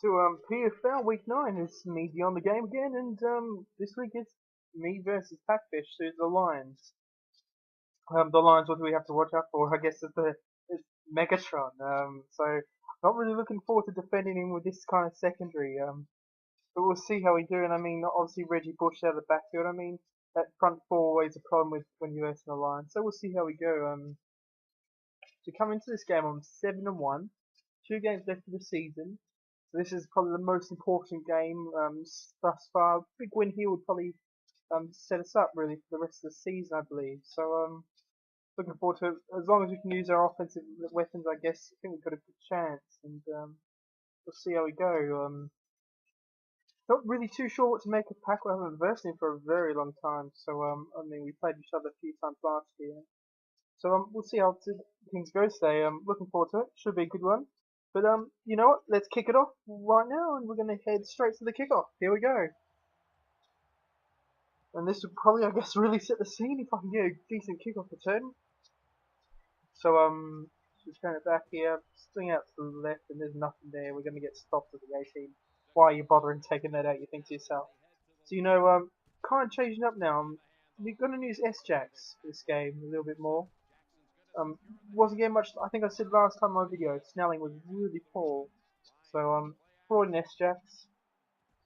to PFL Week 9. It's me on the game again, and this week it's me versus Pacfish, so the Lions. The Lions, what do we have to watch out for? I guess it's Megatron. So not really looking forward to defending him with this kind of secondary. But we'll see how we do. And I mean, obviously Reggie Bush out of the backfield. I mean, that front four always a problem with when you're versing the Lions. So we'll see how we go. To come into this game, I'm 7-1, 2 games left of the season. So this is probably the most important game thus far. Big win here would probably set us up really for the rest of the season, I believe. So looking forward to it. As long as we can use our offensive weapons, I guess I think we've got a good chance, and we'll see how we go. Not really too sure what to make of Pac. We haven't versed him for a very long time, so I mean we played each other a few times last year. So we'll see how things go today. Looking forward to it. Should be a good one. But you know what? Let's kick it off right now, and we're gonna head straight to the kickoff. Here we go. And this would probably, I guess, really set the scene if I can get a decent kickoff return. So just going it back here, swing out to the left, and there's nothing there. We're gonna get stopped at the 18. Why are you bothering taking that out? You think to yourself. So you know, kind of changing up now. We're gonna use S-Jacks for this game a little bit more. Wasn't getting much. I think I said last time on my video, Snelling was really poor. So brought in S-Jacks.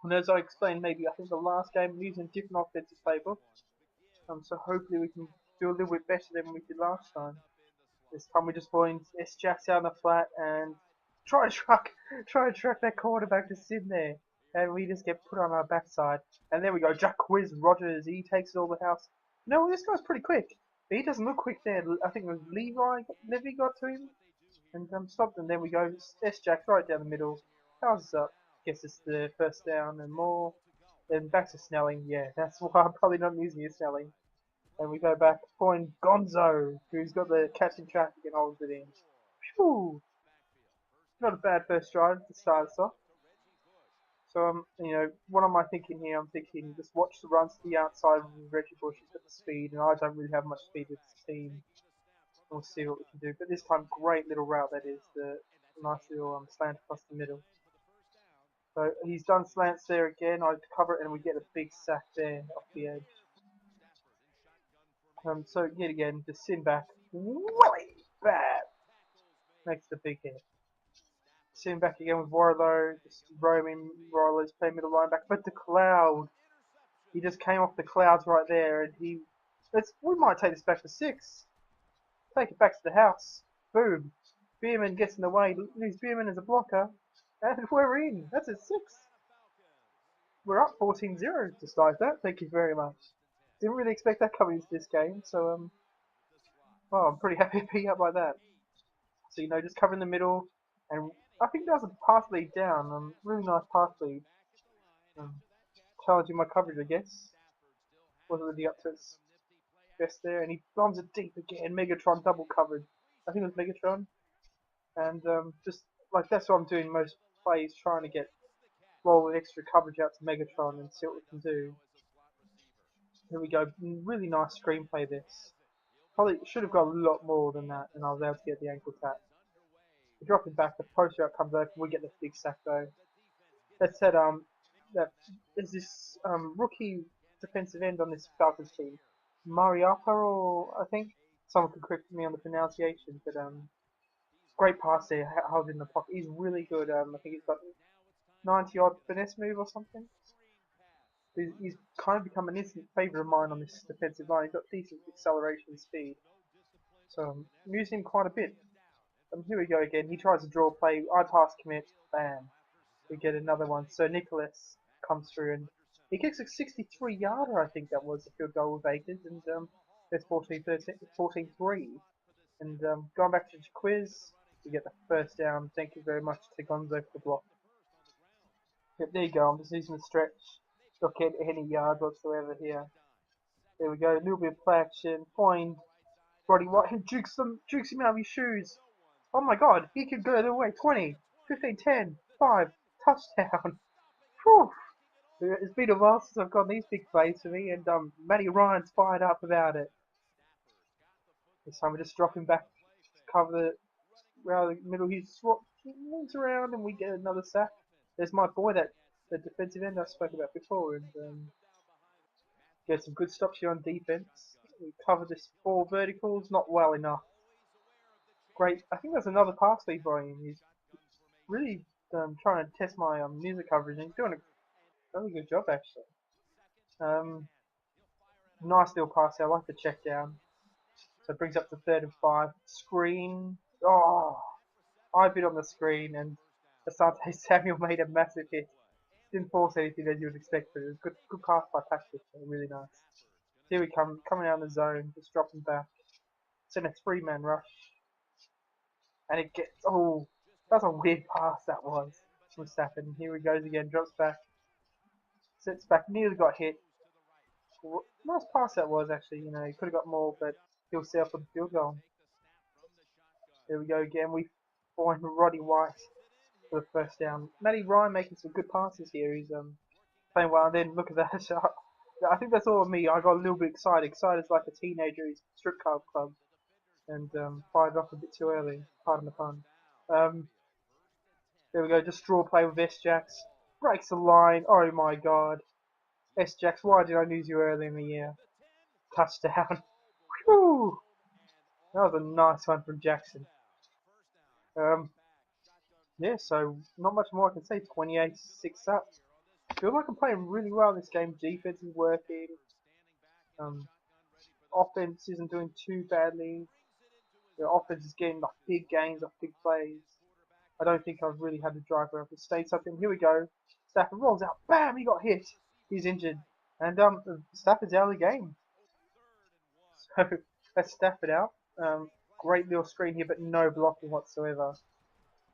And as I explained, maybe I think the last game, we're using a different offensive playbook. So hopefully we can do a little bit better than we did last time. This time we just brought in S-Jacks out in the flat and try to track that quarterback to sit there. And we just get put on our backside. And there we go, Jack Quiz Rogers, he takes it all the house. No, this guy's pretty quick. He doesn't look quick there. I think it was Levy got to him and stopped. And then we go S-Jack right down the middle. How's up? Guess it's the first down and more. Then back to Snelling. Yeah, that's why I'm probably not using your Snelling. And we go back point Gonzo, who's got the catching traffic and holds it in. Phew! Not a bad first drive to start us off. So you know, what am I thinking here? I'm thinking just watch the runs to the outside with Reggie Bush. He's got the speed, and I don't really have much speed with this team. We'll see what we can do. But this time, great little route that is. The nice little slant across the middle. So he's done slants there again. I cover it, and we get a big sack there off the edge. So yet again, just sit back, Willie, bam, makes the big hit. Sitting back again with Warlow, just roaming. Warlow's playing middle linebacker, but the cloud. He just came off the clouds right there, and we might take this back to 6. Take it back to the house. Boom. Bierman gets in the way. Lose Bierman as a blocker, and we're in. That's a 6. We're up 14-0 just like that. Thank you very much. Didn't really expect that coming into this game, so well, I'm pretty happy to be up like that. So you know, just covering the middle, and I think that was a pass lead down. Really nice pass lead. Challenging my coverage, I guess. Wasn't really up to its best there, and he bombs it deep again. Megatron double covered. I think it was Megatron, and just like that's what I'm doing most plays, trying to get roll with extra coverage out to Megatron and see what we can do. Here we go. Really nice screenplay. This probably should have got a lot more than that, and I was able to get the ankle tap. We drop it back. The post route comes over. We get the big sack though. That said, that there's this rookie defensive end on this Falcons team, Mariapa, or I think someone could correct me on the pronunciation, but great pass there, held in the pocket. He's really good. I think he's got 90 odd finesse move or something. He's kind of become an instant favourite of mine on this defensive line. He's got decent acceleration and speed, so I'm using him quite a bit. Here we go again. He tries to draw a play. I pass commit. Bam. We get another one. So Nicholas comes through and he kicks a 63-yarder, I think that was, the field goal with Akers, and that's 14-3. And going back to the quiz, we get the first down. Thank you very much to Gonzo for the block. Yep, there you go. I'm just using the stretch. Not getting any yard whatsoever here. There we go. A little bit of play action. Find Roddy White and jukes him out of his shoes. Oh my god, he could go the way. 20, 15, 10, 5, touchdown. Whew. It's been a while since I've gotten these big plays for me, and Matty Ryan's fired up about it. This time we're just dropping back to cover the middle. He moves around, and we get another sack. there's my boy, that the defensive end I spoke about before, and get some good stops here on defense. We covered this 4 verticals, not well enough. Great. I think there's another pass lead by him. He's really trying to test my music coverage, and he's doing a really good job actually. Nice little pass there. I like the check down. So it brings up to 3rd and 5. Screen. Oh, I bit on the screen, and Asante Samuel made a massive hit. Didn't force anything as you would expect, but it was good pass by Pacfish. Really nice. Here we come, coming out of the zone, just dropping back. Send a 3-man rush. And it gets, oh, that's a weird pass that was from Stafford. Here he goes again, drops back, sits back, nearly got hit. Nice pass that was actually, you know, he could have got more, but he'll settle for the field goal. There we go again, we find Roddy White for the first down. Matty Ryan making some good passes here, he's playing well, and then look at that shot. I think that's all of me, I got a little bit excited. Excited like a teenager who's strip club. And fired off a bit too early, pardon the pun. There we go, just draw play with S-Jax. Breaks the line, oh my god. S-Jax, why did I lose you early in the year? Touchdown. Whew. That was a nice one from Jackson. Yeah, so not much more I can say. 28-6 up. Feel like I'm playing really well in this game. Defense is working. Offense isn't doing too badly. The offense is getting like big gains, like big plays. I don't think I've really had to drive around to state something. Here we go. Stafford rolls out. Bam! He got hit. He's injured. And Stafford's out of the game. So that's Stafford out. Great little screen here, but no blocking whatsoever.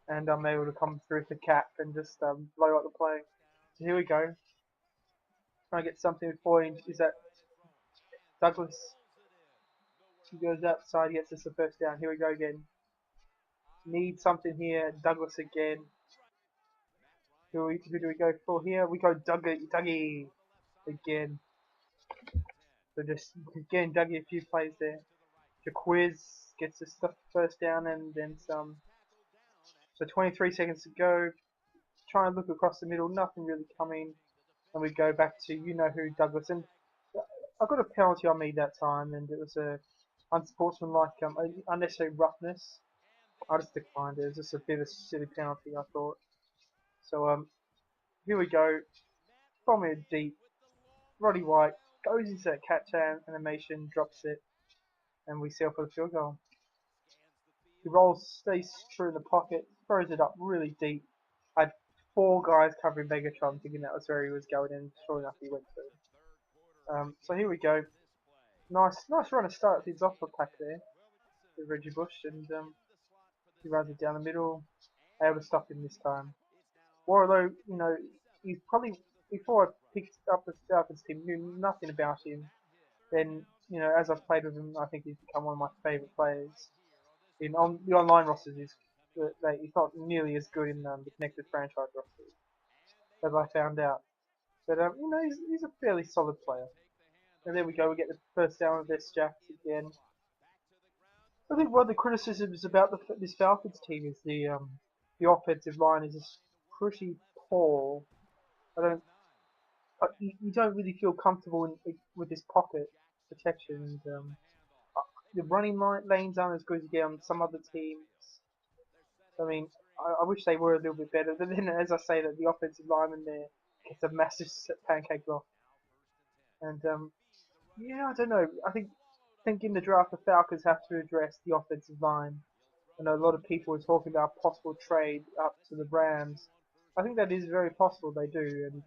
And I'm able to come through the cap and just blow up the play. So here we go. Trying to get something with point. Is that Douglas? He goes outside, gets us the first down. Here we go again. Need something here. Douglas again. Who do we go for here? We go Dougie again. So just again Dougie a few plays there. Jaquiz gets us the first down and then some. So 23 seconds to go. Try and look across the middle, nothing really coming. And we go back to you know who, Douglas. And I got a penalty on me that time, and it was a unsportsmanlike, unnecessary roughness. I just declined it. It was just a bit of a silly penalty, I thought. So here we go. From it deep. Roddy White goes into that catch animation, drops it, and we settle for the field goal. He rolls, stays true in the pocket, throws it up really deep. I had 4 guys covering Megatron, thinking that was where he was going, and sure enough, he went through. So here we go. Nice run of start. He's off the pack there with Reggie Bush, and he runs it down the middle. Able to stop him this time. Warlow, you know, he's probably, before I picked up the Falcons team, knew nothing about him. Then, you know, as I've played with him, I think he's become one of my favourite players. On the online rosters, he's not nearly as good in the connected franchise rosters, as I found out. But you know, he's a fairly solid player. And there we go. We get the first down with S-Jax again. I think one of the criticisms about this Falcons team is the offensive line is just pretty poor. You don't really feel comfortable with this pocket protection. And, the running lanes aren't as good as you get on some other teams. I mean, I wish they were a little bit better. But then, as I say, that the offensive lineman there gets a massive pancake block. And yeah, I don't know. I think in the draft, the Falcons have to address the offensive line. I know a lot of people are talking about a possible trade up to the Rams. I think that is very possible. They do, and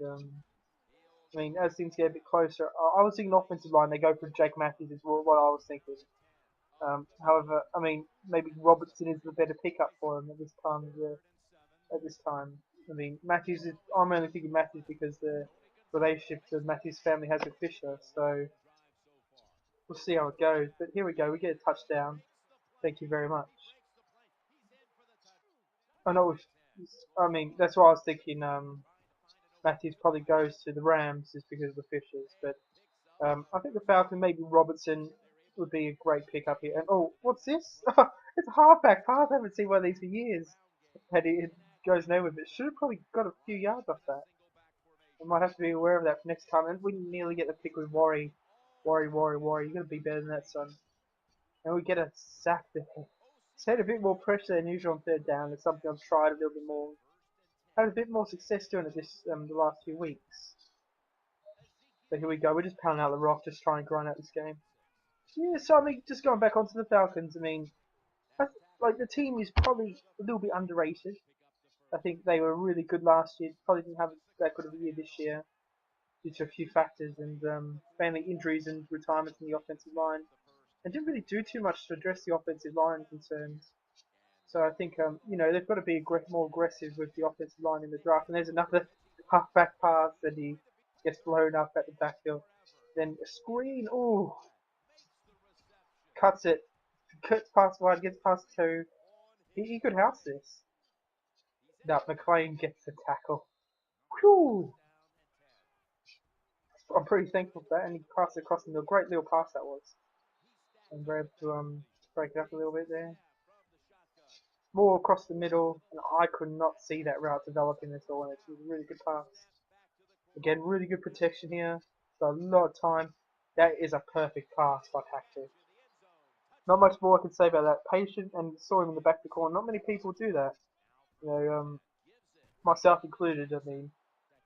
I mean, as things get a bit closer, I was thinking offensive line. They go for Jake Matthews is what I was thinking. However, I mean, maybe Robertson is the better pickup for him at this time. I mean, Matthews is. I'm only thinking Matthews because the relationship that Matthews' family has with Fisher. So we'll see how it goes. But here we go. We get a touchdown. Thank you very much. I know. I mean, that's why I was thinking. Matthews probably goes to the Rams just because of the Fishers. But I think the Falcon, maybe Robertson, would be a great pickup here. And oh, what's this? It's a halfback. I haven't seen one of these for years. goes nowhere, but should have probably got a few yards off that. I might have to be aware of that for next time. And we nearly get the pick with Worry. Worry. You gotta be better than that, son. And we get a sack there. It's had a bit more pressure than usual on third down. It's something I've tried a little bit more. Had a bit more success doing it this the last few weeks. But here we go. We're just pounding out the rock, just trying to grind out this game. Yeah, so I mean, just going back onto the Falcons. I mean, like the team is probably a little bit underrated. I think they were really good last year. Probably didn't have that good of a year this year due to a few factors and mainly injuries and retirements in the offensive line. And didn't really do too much to address the offensive line concerns. So I think they've got to be more aggressive with the offensive line in the draft. And there's another halfback pass that he gets blown up at the backfield. Then a screen, ooh, cuts it, cuts past one, gets past two. He could house this. No, McLean gets the tackle. Whew. I'm pretty thankful for that, and he passed it across the middle. Great little pass that was. And we're able to break it up a little bit there. More across the middle, and I could not see that route developing at all, and it was a really good pass. Again, really good protection here. So a lot of time. That is a perfect pass by Pacfish. Not much more I can say about that. Patient and saw him in the back of the corner. Not many people do that. Myself included. I mean,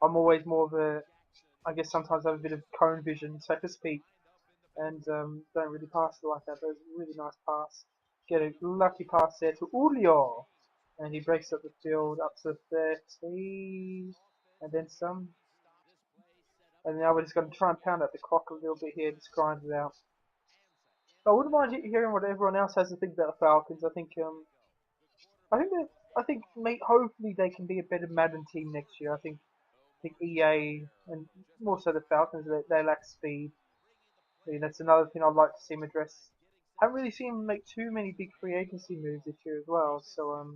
I'm always more of a, I guess sometimes I have a bit of cone vision, so to speak, and don't really pass it like that. But it was a really nice pass. Get a lucky pass there to Julio, and he breaks up the field up to 30, and then some. And now we're just going to try and pound out the clock a little bit here, just grind it out. I wouldn't mind hearing what everyone else has to think about the Falcons. I think hopefully they can be a better Madden team next year. I think EA and more so the Falcons, they lack speed. I mean, that's another thing I'd like to see them address. Haven't really seen them make too many big free agency moves this year as well. So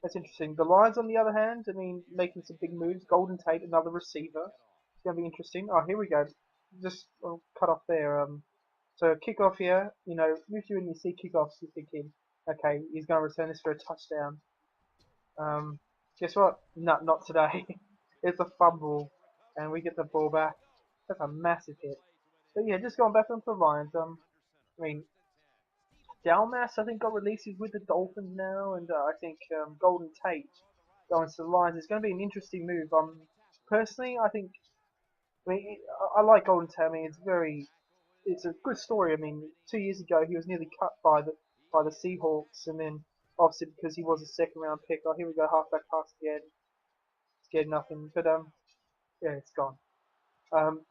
that's interesting. The Lions, on the other hand, I mean, making some big moves. Golden Tate, another receiver. It's going to be interesting. Oh, here we go. Just cut off there. So kickoff here. Usually when you see kickoffs, you're thinking, okay, he's going to return this for a touchdown. Guess what? No, not today. It's a fumble, and we get the ball back. That's a massive hit. But yeah, just going back onto the Lions. I mean, Dalmas, I think, got released. He's with the Dolphins now, and I think Golden Tate going to the Lions is going to be an interesting move. Personally, I mean, I like Golden Tate. I mean, it's a good story. I mean, 2 years ago he was nearly cut by the Seahawks, and then obviously because he was a second round pick. Oh, here we go, halfback pass again. Scared nothing, but yeah, it's gone. Um,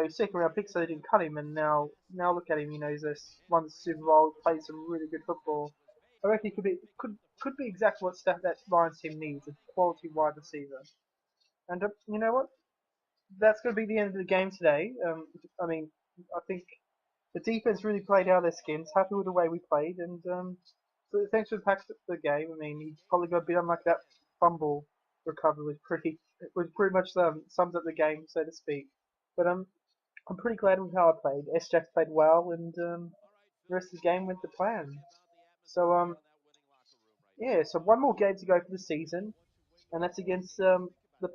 second round pick, so they didn't cut him, and now look at him. He's won the Super Bowl, played some really good football. I reckon he could be exactly what that Lions team needs, a quality wide receiver. And you know what? That's going to be the end of the game today. I mean, I think the defense really played out their skins. Happy with the way we played, and so thanks for the pack the game. I mean, he probably got a bit unlike that fumble recovery was pretty much sums up the game, so to speak. But I'm pretty glad with how I played. S-Jax played well, and the rest of the game went to plan. So yeah, so one more game to go for the season, and that's against the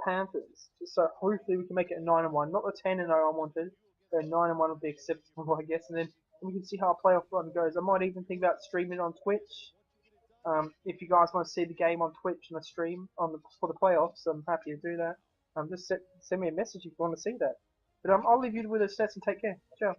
Panthers. So hopefully we can make it a 9-1, not the 10-0 I wanted. But a 9-1 would be acceptable, I guess, and then we can see how our playoff run goes. I might even think about streaming it on Twitch. If you guys want to see the game on Twitch and a stream for the playoffs, I'm happy to do that. Just send me a message if you want to see that. But I'll leave you with the stats and take care. Ciao.